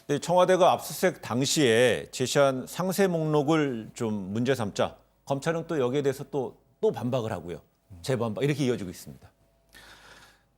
네, 청와대가 압수수색 당시에 제시한 상세 목록을 좀 문제 삼자 검찰은 또 여기에 대해서 또 반박을 하고요. 재반박 이렇게 이어지고 있습니다.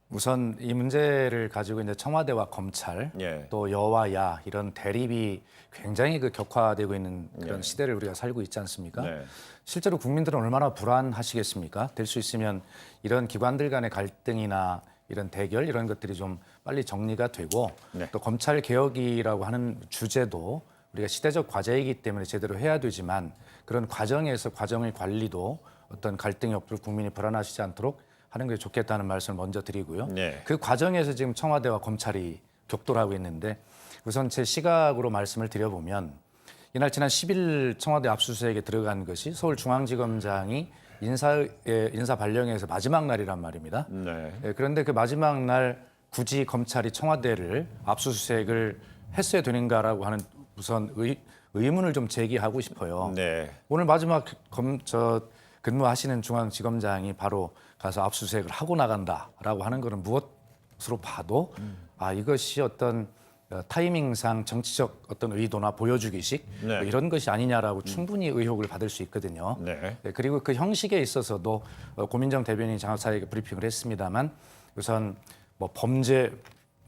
우선 이 문제를 가지고 이제 청와대와 검찰 예. 또 여와 야 이런 대립이 굉장히 격화되고 있는 그런 시대를 우리가 살고 있지 않습니까? 네. 실제로 국민들은 얼마나 불안하시겠습니까? 될 수 있으면 이런 기관들 간의 갈등이나 이런 대결 이런 것들이 좀 빨리 정리가 되고 또 검찰 개혁이라고 하는 주제도 우리가 시대적 과제이기 때문에 제대로 해야 되지만 그런 과정에서 과정의 관리도 어떤 갈등이 없도록 국민이 불안하시지 않도록 하는 게 좋겠다는 말씀을 먼저 드리고요. 네. 그 과정에서 지금 청와대와 검찰이 격돌하고 있는데 우선 제 시각으로 말씀을 드려보면 이날 지난 10일 청와대 압수수색에 들어간 것이 서울중앙지검장이 인사 발령에서 마지막 날이란 말입니다. 네. 그런데 그 마지막 날 굳이 검찰이 청와대를 압수수색을 했어야 되는가라고 하는 우선 의문을 좀 제기하고 싶어요. 네. 오늘 마지막 근무하시는 중앙지검장이 바로 가서 압수수색을 하고 나간다라고 하는 것은 무엇으로 봐도 이것이 어떤 타이밍상 정치적 어떤 의도나 보여주기식 네. 뭐 이런 것이 아니냐라고 충분히 의혹을 받을 수 있거든요. 네. 그리고 그 형식에 있어서도 고민정 대변인이 장사에게 브리핑을 했습니다만 우선 뭐 범죄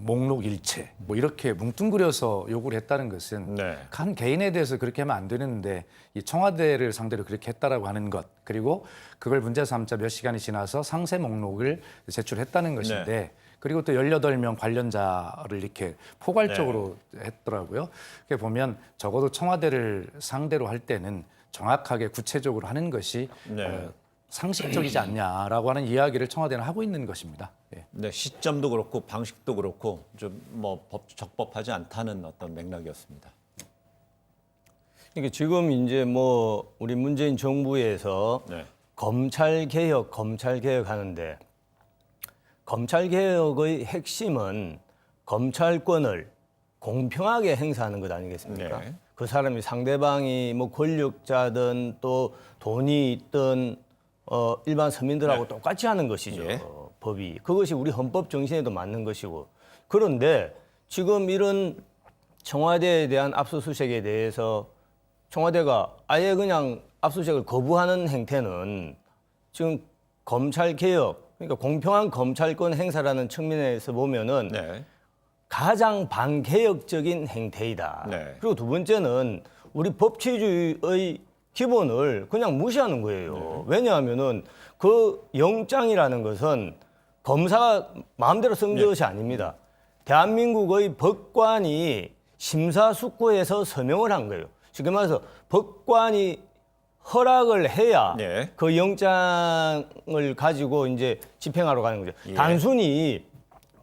목록 일체 뭐 이렇게 뭉뚱그려서 요구를 했다는 것은 한 개인에 대해서 그렇게 하면 안 되는데 이 청와대를 상대로 그렇게 했다라고 하는 것 그리고 그걸 문제 삼자 몇 시간이 지나서 상세 목록을 제출했다는 것인데 그리고 또 18명 관련자를 이렇게 포괄적으로 했더라고요. 그게 보면 적어도 청와대를 상대로 할 때는 정확하게 구체적으로 하는 것이 상식적이지 않냐라고 하는 이야기를 청와대는 하고 있는 것입니다. 예. 네, 시점도 그렇고 방식도 그렇고 좀 뭐 적법하지 않다는 어떤 맥락이었습니다. 이게 지금 이제 뭐 우리 문재인 정부에서 검찰 개혁 하는데 검찰 개혁의 핵심은 검찰권을 공평하게 행사하는 것 아니겠습니까? 그 사람이 상대방이 뭐 권력자든 또 돈이 있든 일반 서민들하고 똑같이 하는 것이죠. 법이. 그것이 우리 헌법 정신에도 맞는 것이고. 그런데 지금 이런 청와대에 대한 압수수색에 대해서 청와대가 아예 그냥 압수수색을 거부하는 행태는 지금 검찰 개혁, 그러니까 공평한 검찰권 행사라는 측면에서 보면은 가장 반개혁적인 행태이다. 그리고 두 번째는 우리 법치주의의 기본을 그냥 무시하는 거예요. 왜냐하면은 그 영장이라는 것은 검사가 마음대로 쓴 것이 아닙니다. 대한민국의 법관이 심사숙고해서 서명을 한 거예요. 쉽게 말해서 법관이 허락을 해야 그 영장을 가지고 이제 집행하러 가는 거죠. 단순히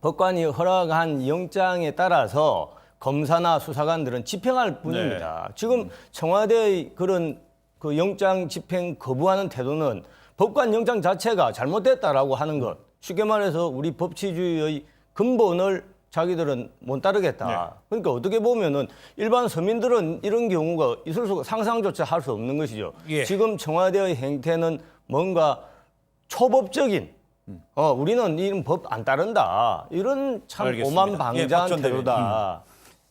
법관이 허락한 영장에 따라서 검사나 수사관들은 집행할 뿐입니다. 지금 청와대의 그런 그 영장 집행 거부하는 태도는 법관 영장 자체가 잘못됐다라고 하는 것. 쉽게 말해서 우리 법치주의의 근본을 자기들은 못 따르겠다. 그러니까 어떻게 보면은 일반 서민들은 이런 경우가 있을 수가 상상조차 할 수 없는 것이죠. 지금 청와대의 행태는 뭔가 초법적인 우리는 이런 법 안 따른다. 이런 참 오만방자한 태도다.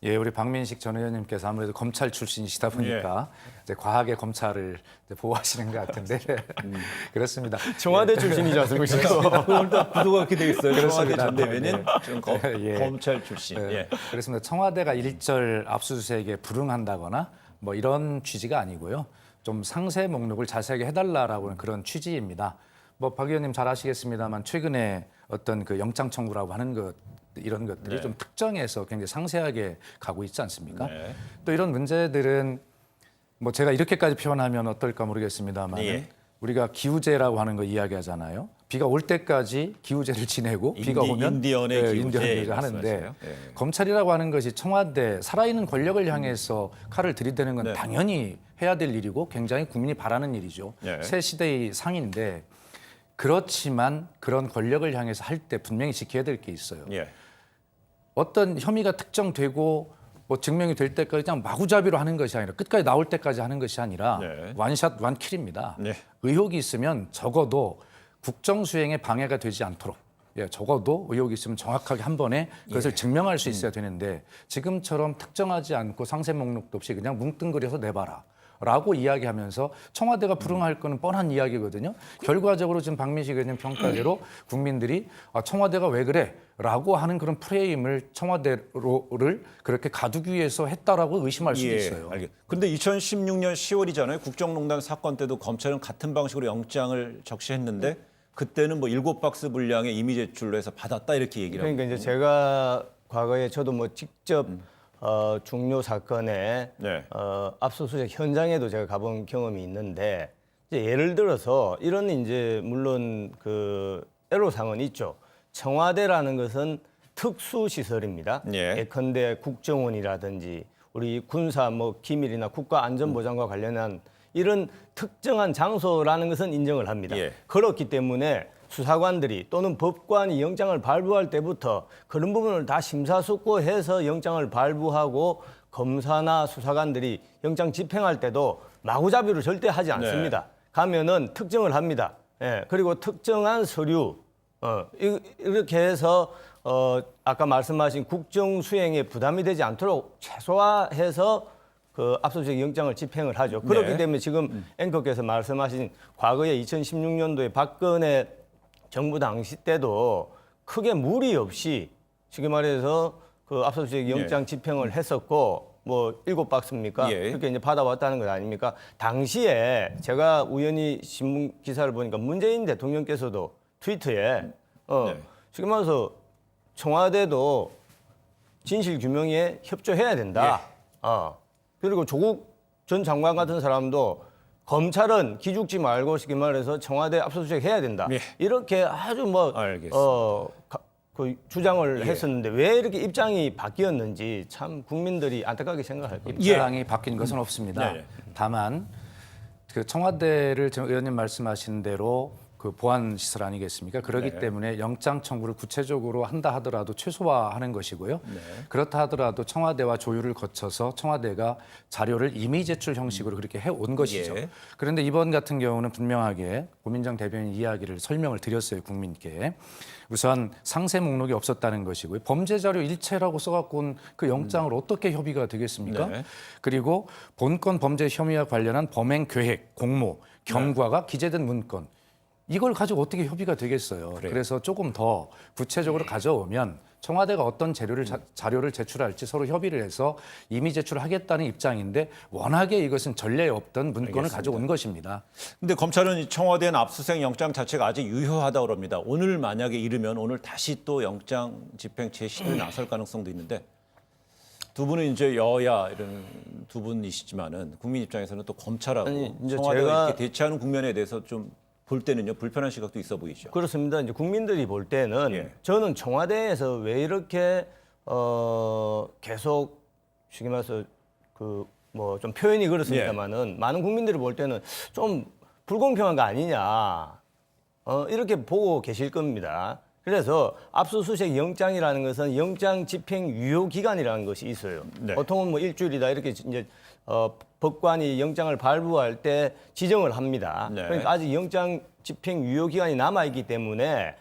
예, 우리 박민식 전 의원님께서 아무래도 검찰 출신이시다 보니까 이제 과하게 검찰을 이제 보호하시는 것 같은데 그렇습니다. 청와대 출신이지 않습니까? 오늘 또 구도가 그렇게 되어 있어요. 청와대 전 대변인 네. 검찰 출신. 그렇습니다. 청와대가 일절 압수수색에 불응한다거나 뭐 이런 취지가 아니고요. 좀 상세 목록을 자세하게 해달라라고 하는 그런 취지입니다. 뭐 박 의원님 잘 아시겠습니다만 최근에 어떤 그 영장 청구라고 하는 것 이런 것들이 좀 특정해서 굉장히 상세하게 가고 있지 않습니까? 또 이런 문제들은 뭐 제가 이렇게까지 표현하면 어떨까 모르겠습니다만 우리가 기우제라고 하는 거 이야기하잖아요. 비가 올 때까지 기우제를 지내고 비가 오면 인디언의 기우제를 하는데 검찰이라고 하는 것이 청와대 살아있는 권력을 향해서 칼을 들이대는 건 당연히 해야 될 일이고 굉장히 국민이 바라는 일이죠. 새 시대의 상인데 그렇지만 그런 권력을 향해서 할 때 분명히 지켜야 될 게 있어요. 어떤 혐의가 특정되고 뭐 증명이 될 때까지 그냥 마구잡이로 하는 것이 아니라 끝까지 나올 때까지 하는 것이 아니라 원샷 원킬입니다. 의혹이 있으면 적어도 국정수행에 방해가 되지 않도록 적어도 의혹이 있으면 정확하게 한 번에 그것을 증명할 수 있어야 되는데 지금처럼 특정하지 않고 상세 목록도 없이 그냥 뭉뚱그려서 내봐라. 라고 이야기하면서 청와대가 불응할 거는 뻔한 이야기거든요. 결과적으로 지금 박민식 의원님 평가대로 국민들이 청와대가 왜 그래? 라고 하는 그런 프레임을 청와대를 그렇게 가두기 위해서 했다라고 의심할 수도 있어요. 근데 2016년 10월이잖아요. 국정농단 사건 때도 검찰은 같은 방식으로 영장을 적시했는데 그때는 뭐 7박스 분량의 임의 제출로 해서 받았다 이렇게 얘기를 하고. 그러니까 이제 제가 과거에 저도 뭐 직접 중요 사건에 압수수색 현장에도 제가 가본 경험이 있는데 이제 예를 들어서 이런 이제 물론 그 애로사항은 있죠. 청와대라는 것은 특수 시설입니다. 예컨대 국정원이라든지 우리 군사 뭐 기밀이나 국가안전보장과 관련한 이런 특정한 장소라는 것은 인정을 합니다. 그렇기 때문에 수사관들이 또는 법관이 영장을 발부할 때부터 그런 부분을 다 심사숙고해서 영장을 발부하고 검사나 수사관들이 영장 집행할 때도 마구잡이로 절대 하지 않습니다. 가면은 특정을 합니다. 그리고 특정한 서류 이렇게 해서 아까 말씀하신 국정 수행에 부담이 되지 않도록 최소화해서 그 압수수색 영장을 집행을 하죠. 그렇기 때문에 지금 앵커께서 말씀하신 과거에 2016년도에 박근혜 정부 당시 때도 크게 무리 없이 쉽게 말해서 그 압수수색 영장 집행을 했었고 뭐 7박스입니까? 그렇게 이제 받아왔다는 것 아닙니까? 당시에 제가 우연히 신문 기사를 보니까 문재인 대통령께서도 트위터에 쉽게 말해서 청와대도 진실 규명에 협조해야 된다. 그리고 조국 전 장관 같은 사람도 검찰은 기죽지 말고 쉽게 말해서 청와대 압수수색 해야 된다. 이렇게 아주 뭐 그 주장을 했었는데 왜 이렇게 입장이 바뀌었는지 참 국민들이 안타깝게 생각할 겁니다. 입장이 바뀐 것은 없습니다. 다만 그 청와대를 지금 의원님 말씀하신 대로 그 보안 시설 아니겠습니까? 그렇기 때문에 영장 청구를 구체적으로 한다 하더라도 최소화하는 것이고요. 그렇다 하더라도 청와대와 조율을 거쳐서 청와대가 자료를 임의 제출 형식으로 그렇게 해온 것이죠. 그런데 이번 같은 경우는 분명하게 고민정 대변인 이야기를 설명을 드렸어요, 국민께. 우선 상세 목록이 없었다는 것이고요. 범죄 자료 일체라고 써갖고 온 그 영장을 어떻게 협의가 되겠습니까? 그리고 본건 범죄 혐의와 관련한 범행 계획, 공모, 경과가 기재된 문건. 이걸 가지고 어떻게 협의가 되겠어요. 그래서 조금 더 구체적으로 가져오면 청와대가 어떤 자료를 제출할지 서로 협의를 해서 임의 제출하겠다는 입장인데 워낙에 이것은 전례 없던 문건을 가져온 것입니다. 근데 검찰은 청와대는 압수수색 영장 자체가 아직 유효하다고 합니다. 오늘 만약에 이르면 오늘 다시 또 영장 집행 재심을 나설 가능성도 있는데 두 분은 이제 여야 이런 두 분이시지만은 국민 입장에서는 또 검찰하고 이제 청와대가 이렇게 대치하는 국면에 대해서 좀 볼 때는요 불편한 시각도 있어 보이죠. 그렇습니다. 이제 국민들이 볼 때는 저는 청와대에서 왜 이렇게 계속 쉽게 말해서 그 뭐 좀 표현이 그렇습니다만은 많은 국민들이 볼 때는 좀 불공평한 거 아니냐 이렇게 보고 계실 겁니다. 그래서 압수수색 영장이라는 것은 영장 집행 유효 기간이라는 것이 있어요. 보통은 뭐 일주일이다 이렇게 이제 법관이 영장을 발부할 때 지정을 합니다. 그러니까 아직 영장 집행 유효 기간이 남아 있기 때문에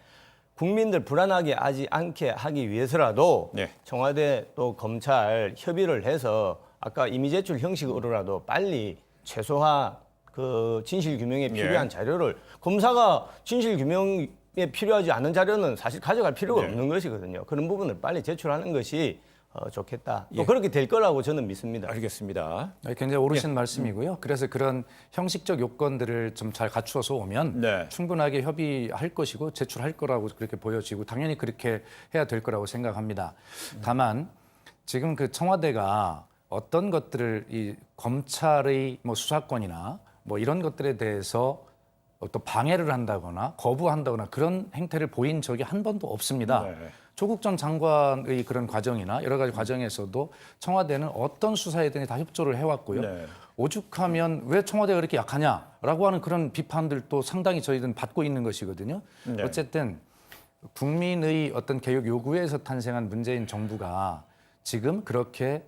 국민들 불안하게 하지 않게 하기 위해서라도 청와대 또 검찰 협의를 해서 아까 임의 제출 형식으로라도 빨리 최소화 그 진실 규명에 필요한 자료를 검사가 진실 규명에 필요하지 않은 자료는 사실 가져갈 필요가 없는 것이거든요. 그런 부분을 빨리 제출하는 것이 좋겠다. 또 그렇게 될 거라고 저는 믿습니다. 알겠습니다. 굉장히 옳으신 말씀이고요. 그래서 그런 형식적 요건들을 좀 잘 갖추어서 오면 충분하게 협의할 것이고 제출할 거라고 그렇게 보여지고 당연히 그렇게 해야 될 거라고 생각합니다. 다만 지금 그 청와대가 어떤 것들을 이 검찰의 뭐 수사권이나 뭐 이런 것들에 대해서 또 방해를 한다거나 거부한다거나 그런 행태를 보인 적이 한 번도 없습니다. 조국 전 장관의 그런 과정이나 여러 가지 과정에서도 청와대는 어떤 수사에든 다 협조를 해왔고요. 오죽하면 왜 청와대가 그렇게 약하냐라고 하는 그런 비판들도 상당히 저희들은 받고 있는 것이거든요. 어쨌든 국민의 어떤 개혁 요구에서 탄생한 문재인 정부가 지금 그렇게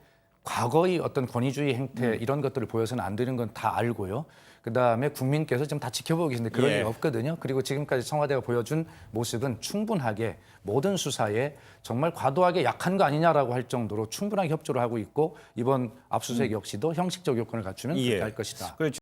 과거의 어떤 권위주의 행태 이런 것들을 보여서는 안 되는 건 다 알고요. 그다음에 국민께서 지금 다 지켜보고 계신데 그럴 예. 일 없거든요. 그리고 지금까지 청와대가 보여준 모습은 충분하게 모든 수사에 정말 과도하게 약한 거 아니냐라고 할 정도로 충분하게 협조를 하고 있고 이번 압수수색 역시도 형식적 요건을 갖추면 그렇게 할 것이다. 그렇죠.